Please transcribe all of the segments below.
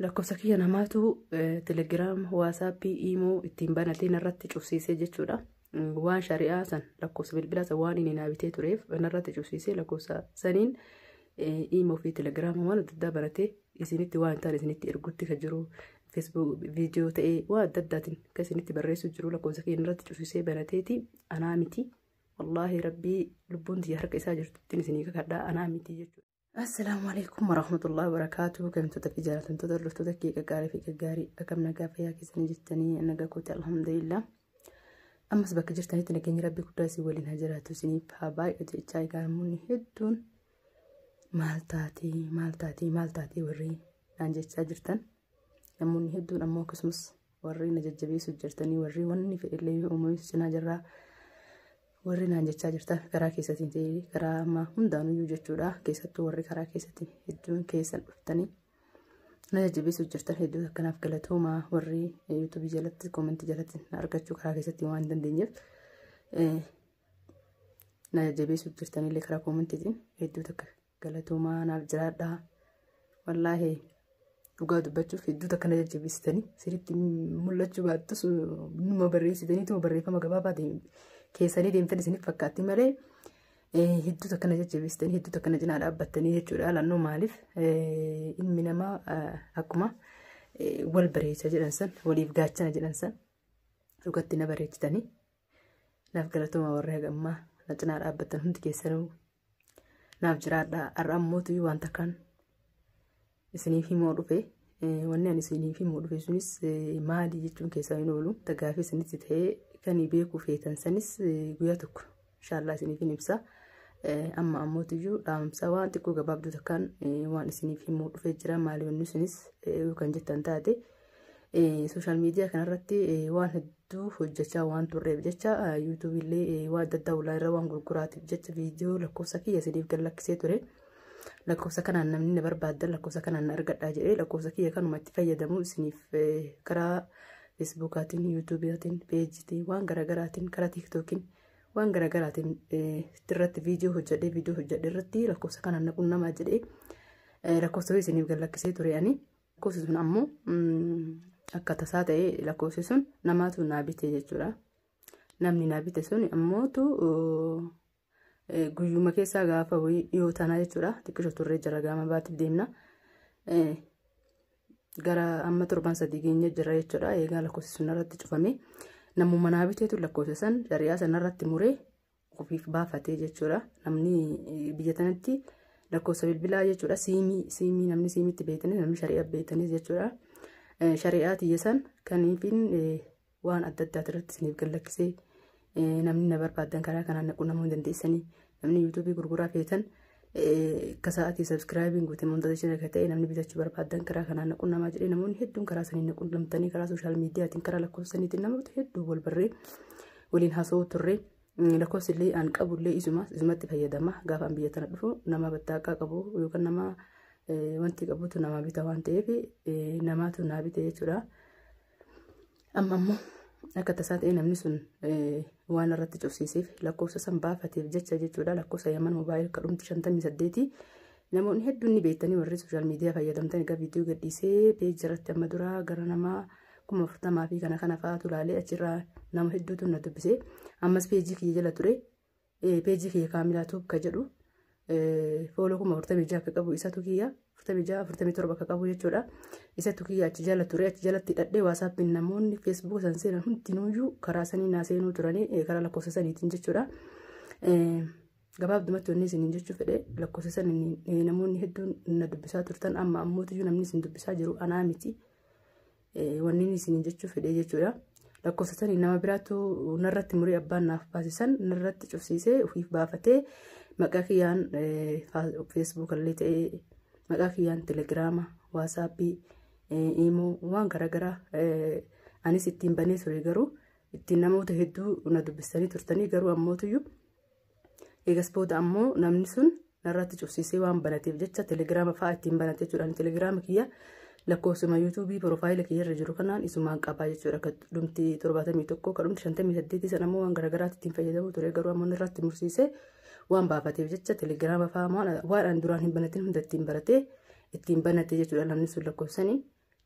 lakkoofsa kiyya namaatu telegiraam waasaappii iimoo ittiin banatee narratti cufsiisee jechuudha. Waan shari'aa san lakkoofsa bilbilaa san waan inni naa bitee tureef narratti cufsiisee lakkoofsa saniin iimoo fi telegiraam waan adda addaa banatee isinitti waan ta'an isinitti ergutti kan jiru feesbuuk viidiyoo ta'ee waan adda addaatiin kan isinitti barreessu jiru lakkoofsa kiyya narratti cufsiisee banateeti anaa miti. Wallaahi rabbii lubbuun tiyya harka isaa jirtutti isinii kakadhaa anaa miti jechuudha. Assalamu alaikum warahmatullahi wabarakatuh. Kami tuta fi jaalatan tuta dhuftoota kee gaggaarii fi gaggaarii akkam nagaa fayyaa keessanii jirtanii nagaa kooti alhamdulillah. Ammas bakka jirtanitti nageenyi rabbii guddaa isin waliin haa jiraatu isiniif haa baay'atu jechaa egaa namoonni hedduun maal taatee warri naan jechaa jirtan namoonni hedduun ammoo akkasumas warri na jajjabeessuuf jirtanii warri wanni fedhillee uumamis cinaa jirraa warri naan jechaa jirtan karaa keessatiin ta'ee karaa amma hundaanuyyuu jechuudha. Keessattuu warri karaa keessatiin hedduun keessan dhuftanii na jajjabeessuuf jirtan hedduu akkanaaf galatooma. Warri yuutuubii jalatti koomentii jalatti na argachuu karaa keessatti waan hin dandeenyeef na jajjabeessuuf jirtanillee karaa koomentiitiin hedduu takka galatooma naaf jiraadha. Wallaahi dhugaa dubbachuuf hedduu takka na jajjabeessitanii sirriitti mul'achuu baattus numa barreessitaniituma barreeffama gabaabaa keessanii deemtan isiniif fakkaatti malee hedduu takka na jajjabeessitanii hedduu takka na cinaa dhaabbattanii jechuudha. Laannoo maaliif ilmi namaa akkuma wal bareecha jedhan san waliif gaachana jedhan san dhugatti na bareechitanii naaf galatooma warri hagammaa na cinaa dhaabbattan hundi keessanuu naaf jiraadha. Har'a ammootu waan takkaan isiniif himoo dhufe wanni ani isiniif himoo dhufe sunis maali jechuun keessaa hin oolu tagaafii isinitti ta'ee kan beekuu feetan sanis guyyaa tokko inshallah isiniif hin ibsa. Amma ammootiyyuu dhaamsa waan xiqqoo gabaabduu takkaan waan isiniif himuu dhufee jira. Maali wanni sunis kan jettan taate sooshaal miidiyaa kanarratti waan hedduu hojjechaa waan turreef jecha yuutuubillee waan adda addaa ulaa irra waan gurguraatiif jecha viidiyoo lakkoofsa kiyya isiniif gallakkisee ture. Lakkoofsa kanaan namni na barbaaddan lakkoofsa kanaan na argadhaa jedhee lakkoofsa kiyya kanuma itti fayyadamu isiniif karaa feesbuukaatiin yuutuubiitiin peejiitiin waan garagaraatiin karaa tiiktookiin waan garagaraatiin irratti viidiyoo hojjedhe irratti lakkoofsa kanaan na qunnamaa jedhee lakkoofsa isiniif gallakkisee ture. Ani lakkoofsi sun ammoo akka tasaa ta'ee lakkoofsi sun namaatu naa bite jechuudha. Namni naa bite sun ammootu guyyuma keessaa gaafa dhiyoo tanaa jechuudha. Xiqqisho turree jira gaama baatiif deemna. Gara amma 7 geenya jira jechuudha. Eegaa lakkoofsi sun irratti cufame namuma naa biteetu lakkoofsa san shari'aa sanarratti muree ofiif baafatee jechuudha. Namni biyya tanatti lakkoofsa bilbilaa jechuudha. Siimii namni siimitti beektanis namni shari'aa beektanis jechuudha. Shari'aa tiyya san kaniifin waan adda addaa irratti isiniif gallakkisee namni na barbaadan karaa kanaan na qunnamuu dandeessanii namni yuutuubii gurguraa feetan akka sa'aatii sabskiraayibiin guutee montaazishin akka ta'e namni bitachuu barbaadan karaa kanaan na qunnamaa jedhee namoonni hedduun karaa saniin na qunnamtanii karaa sooshaal miidiyaatiin karaa lakkoofsaniitiin namoota hedduu wal barree waliin haasa'uu turre. Lakkoofsillee aan qabullee isumatti fayyadama gaafa an biyya tana dhufu nama battaaqaa qabu yookaan nama wanti qabutu nama bita waan ta'eef namaatu naa bite jechuudha. Amma ammoo akka tasaa ta'e namni sun waan irratti cufsiiseef lakkoofsa san baafateef jecha jechuudha. Lakkoofsa Yaman moobaayil kadhumti 58 namoonni hedduun ni beektanii warri sooshaal miidiyaa fayyadamtan egaa viidiyoo gadhiisee peejii irratti amma duraa gara nama 40,000 fi kana fa'aatu ilaalee achirraa nama hedduutu na dubbisee ammas peejii kiyya jala ture. Peejii kiyya kaamilaatu akka jedhu fooloo 46 akka qabu isatu kiyya 47 akka qabu jechuudha. Isatu kiyya achi jala ture. Achi jalatti hidhadhee waasaappiin namoonni feesbuuk san seenan hundinuuyyuu karaa sanii naa seenuu turanii karaa lakkoofsa saniitiin jechuudha. Gabaabdumatti wanni isiniin jechuu fedhe lakkoofsa saniin namoonni hedduun na dubbisaa turtan amma ammootiyyuu namni isin dubbisaa jiru anaa miti. Wanni isiniin jechuu fedhe jechuudha. Lakkoofsa saniin nama biraatu narratti muree abbaan naaf baasisan narratti cufsiisee ofiif baafatee maqaa kiyyaan feesbuukallee ta'ee maqaa kiyyaan telegiraama waasaappii iimoo waan garaagaraa anis ittiin banee ture garuu ittiin namoota hedduu na dubbistanii turtanii garuu ammootiyyuu eegas booda ammoo namni sun narratti cufsiisee waan banateef jecha telegiraama fa'aa ittiin banate jechuudha. Telegiraama kiyya lakkoofsuma yuutuubii piroofaayila kiyya irra jiru kanaan isumaan qabaa jechuudha. Kadhumti 71 kadhumti 58 san ammoo waan garaagaraatti ittiin fayyadamuu ture garuu ammoo irratti mursiisee waan baafateef jecha telegiraama fa'aa waan duraan hin banatin hunda ittiin baratee ittiin banate jechuudha. Namni sun lakkoofsanii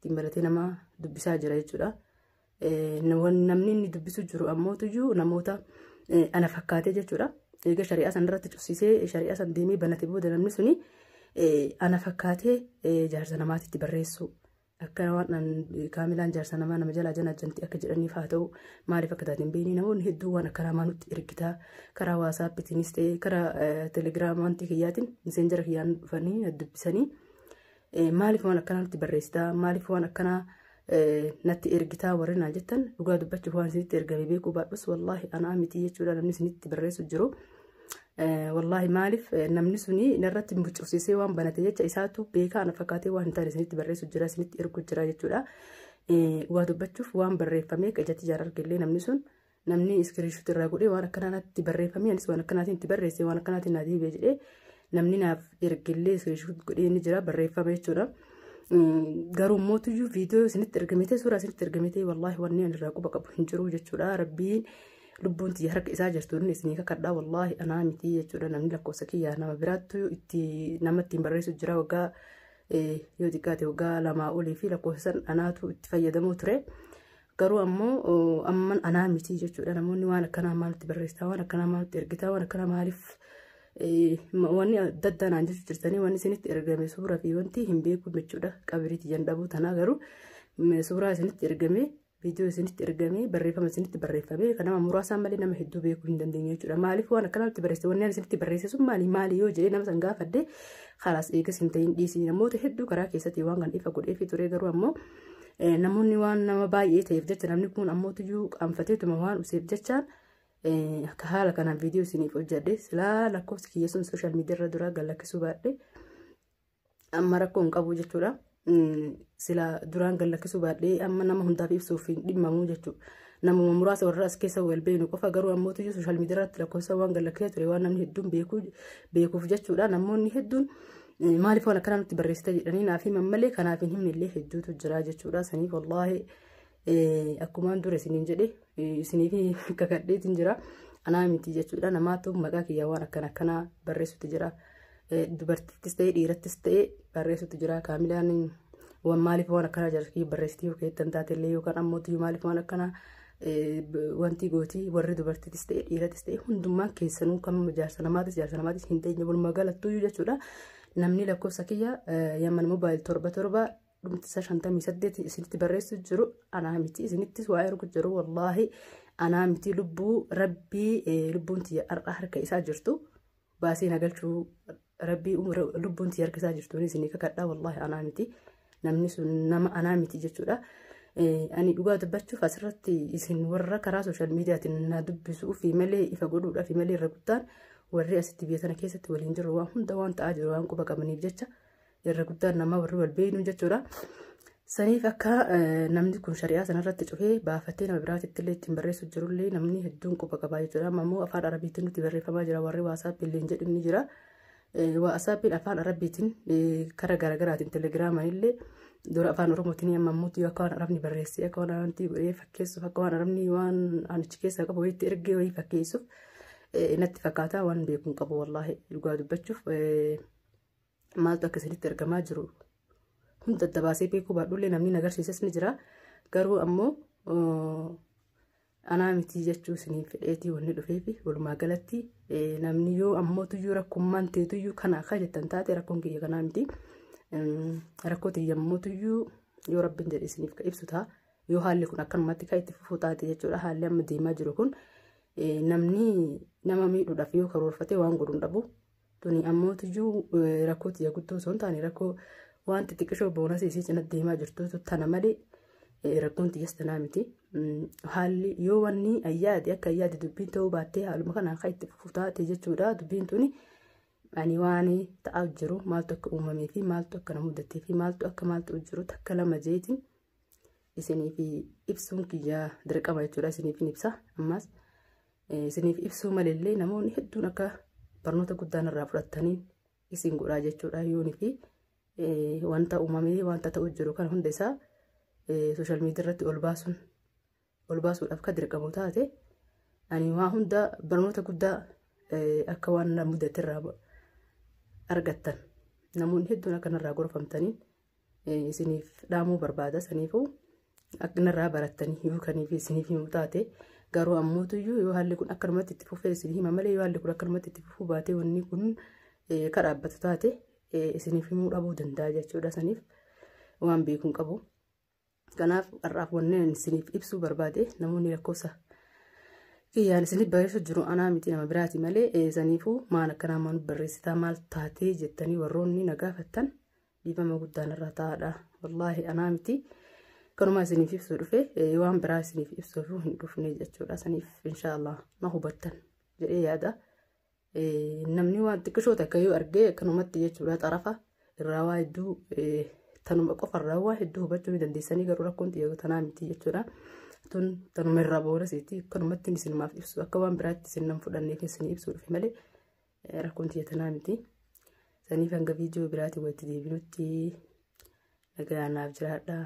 ittiin baratee nama dubbisaa jira jechuudha. Namni inni dubbisu jiru ammoo tuyyuu namoota ana fakkaatee jechuudha. Egaa shari'aa san irratti cufsisee shari'aa san deemee banate booda namni suni ana fakkaatee jaarsa namaatitti barreessu. Akka waan kaamilaan jaarsa namaa nama jalaa jana janti akka jedhaniif haa ta'u maaliif akka taateen beekni namoonni hedduu waan akka namaa nutti ergitaa karaa waasaappiitiinis ta'ee karaa telegiraamaantii kiyyaatiin miseenjara kiyyaan dhufanii dubbisanii maaliif waan akkanaa nutti barreessitaa maaliif waan akkanaa natti ergitaa warri naan jettan dhugaa dubbachuuf waan isinitti ergame beekuu baadhus wallaahi anaa miti jechuudha namni isinitti barreessu jiru. Wallahi maaliif namni suni narratti mucuufsisee waan banate jecha isaatu beekaa ana fakkaatee waan hin taane isinitti barreessu jira isinitti ergu jira jechuudha. Dhugaa dubbachuuf waan barreeffamee qajatti jaan argillee namni sun namni iskiriishuut irraa godhee waan akkanaatti barreeffamee anis waan akkanaatiin itti barreesse waan akkanaatiin naa deebi'ee jedhee namni naaf ergillee iskiriishuut godhee ni jira barreeffama jechuudha. Garuu mootuyyuu viidiyoo isinitti ergamite suuraa isinitti ergamite wallahi wanni ani irraa quba qabu hin jiru jechuudha. Rabbiin lubbuun tiyya harka isaa jirtu inni isinii kakadhaa wallahi anaa miti jechuudha. Namni lakkoofsa kiyyaa nama biraattu itti nama ittiin barreessu jira waggaa yoo xiqqaate waggaa lamaa olii fi lakkoofsa san anaatu itti fayyadamuu ture. Garuu ammoo amman anaa miti jechuudha. Namoonni waan akkanaa maalitti barreessitaa waan akkanaa maalitti ergitaa waan akkanaa maaliif wanni daddanaan jechuun jirtanii wanni isinitti ergame suuraa fi wanti hin beeku jechuudha. Qabiriiti jandhabuu tanaa garuu suuraa isinitti ergame viidiyoo isinitti ergame barreeffama isinitti barreeffame kan nama muraasaan malee nama hedduu beekuu hin dandeenye jechuudha. Maaliif waan akkanaatti barreesse wanni isinitti barreesse sun maali yoo jedhee nama san gaafadde khalaas eegas hin ta'in dhiisii namoota hedduu karaa keessatti waan kan ifa godhee fi ture garuu ammoo namoonni waan nama baay'ee ta'eef jecha namni kun ammoo tuyyuu qaanfateetuma waan useef jechaan akka haala kanaan viidiyoo isiniif hojjedhe silaa lakkoofsi kiyya sun sooshaal miidiyaa irra duraa gallakkisuu baadhe amma rakkoo hin qabu jechuudha. Sila duraan gallakkisuu baadhee amma nama hundaaf ibsuuf hin dhimmamu jechuudha. Namuma muraasa warra as keessa wal beeknu qofa garuu ammoo tuyyuu sooshaal miidiyaa irratti lakkoofsa waan gallakkisee ture waan namni hedduun beekuuf jechuudha. Namoonni hedduun maaliif waan akkanaa nutti barreessita jedhanii naaf himan malee kanaaf hin himne illee hedduutu jira jechuudha. Saniif wallaahi akkumaan dura isiniin jedhe isiniif kakadheetiin jira anaa miti jechuudha. Namaatu maqaa kiyyaa waan akkanaa barreessutti jira. Dubartittis ta'ee dhiirattis ta'ee barreessutti jira. Kaamilaan waan maaliif waan akkanaa jarki barreessitii yoo keettan taatellee yookaan ammoo maaliif waan akkanaa wanti gootii warri dubartittis ta'ee dhiirattis ta'ee hundumaan keessanuu kan jaarsa namaatis hin ta'e walumaa galattuyyuu jechuudha. Namni lakkoofsa kiyya yamman mobaayil 77 dhumtisa 58 isinitti barreessu jiru anaa miti isinittis waa ergu jiru wallaahi anaa miti lubbuu rabbii lubbuun tiyya harka isaa jirtu baasii nagalchuu rabbii lubbuun tiyya harka isaa jirtu isinii kakadhaa wallaahi anaa miti namni sun nama anaa miti jechuudha. Ani dhugaa dubbachuuf asirratti isin warra karaa sooshaal miidiyaatiin na dubbisuu fi malee ifa godhuudhaaf malee irra guddaan warri asitti biyya sana keessatti waliin jiru waan hunda waan ta'aa jiru waan quba qabaniif jecha irra guddaan nama warri wal beeknu jechuudha. Saniif akka namni kun shari'aa sanarratti cufee baafatee nama biraatitti illee ittiin barreessu jirullee namni hedduun quba qabaa jechuudha. Ammoo afaan arabiitiin nutti barreeffamaa jira warri waasaappi illee jedhu ni jira. Waasaappiin afaan arabiitiin karaa garaagaraatiin telegiraamaan illee dura afaan oromootiin ammoo akka waan arabni barreessee akka waan arabni godhee fakkeessuuf akka waan arabni waan anichi keessaa qabu wayitti ergee wayii fakkeessuuf natti fakkaata waan beekuun qabu wallaahi dhugaa dubbachuuf maaltu akka isinitti ergamaa jiru hunda dabaasee beekuu baadhullee namni agarsiisas ni jira. Garuu ammoo anaa miti jechuu isiniif fedheetii wanni dhufeefi walumaa galatti namni yoo ammoo tuyyuu rakkummaan teetuyyuu kana akka jettan taate rakkoon kiyya kanaa miti. Rakkoo tiyya ammoo tuyyuu yoo rabbiin jedhe isiniif ka ibsu ta'a yoo haalli kun akkanumatti kan itti fufuu taate jechuudha. Haalli amma deemaa jiru kun namni nama miidhuudhaaf yoo karoorfatee waan godhuun dhabu tuni ammoo tuyyuu rakkoo tiyya guddoo osoo hin taane rakkoo waan xixiqqishoo boonasii isii cina deemaa jirtu tana malee rakkoon tiyyas tanaa miti. Haalli yoo wanni ayyaade akka ayyaade dubbiin ta'uu baattee haaluma kanaan kan itti fufuu taate jechuudha. Dubbiin tuni ani waan ta'aa jiru maaltu akka uumamee fi maaltu akka nama mudatee fi maaltu jiru takka lama jeetiin isiniif ibsuun kiyya dirqama jechuudha. Isiniif ibsa ammas isiniif ibsuu malee namoonni hedduun akka barnoota guddaan irraa fudhatanii isin godhaa jechuudha. Yoonii fi wanta uumamee wanta ta'uu jiru kan hunda isaa sooshaal miidiyaa irratti ol baasuudhaaf kan dirqamu taate ani waa hunda barnoota guddaa akka waan nama mudaterraa argattan namoonni hedduun akkanarraa gorfamtanii isiniif dhaamuu barbaada saniifuu akkanarraa barattanii hiikanii fi isiniif himuu taate garuu ammootuyyuu yoo haalli kun akkanumatti itti fufee isin hima malee yoo haalli kun akkanumatti itti fufuu baatee wanni kun ka dhaabbatu taate isiniif himuu dhabuu danda'a jechuudha saniif waan beekuun qabu. Kanaaf har'aaf wanneen isiniif ibsuu barbaade namoonni lakkoofsa kiyyaan isiniif barreessu jiru anaa miti nama biraati malee saniifuu maal akkanaa maal barreessitaa maal taatee jettanii warroonni na gaafattan dhiifama guddaan irraa taa'aadha. Wallaahi anaa miti kanuma isiniif ibsuu dhufe waan biraa isiniif ibsuuf hin dhufne jechuudha saniif inshaallah na hubattan jedhee yaada. Namni waan xiqqishoo takka yoo argee akkanumatti jechuudha xarafa irraa waa hedduu tanuma qofarraa waa hedduu hubachuu ni dandeessanii garuu rakkoon xiyyeeffannoo tanaa miti jechuudha. Tanuma irraa boorasiiti akkanumatti isiniif ibsu akka waan biraatti isin nan fudhannee keessanii ibsuu dhufe malee rakkoon xiyyeeffannoo tanaa miti. Saniif hanga viidiyoo biraatiin walitti deebinutti nagaan naaf jiraadha.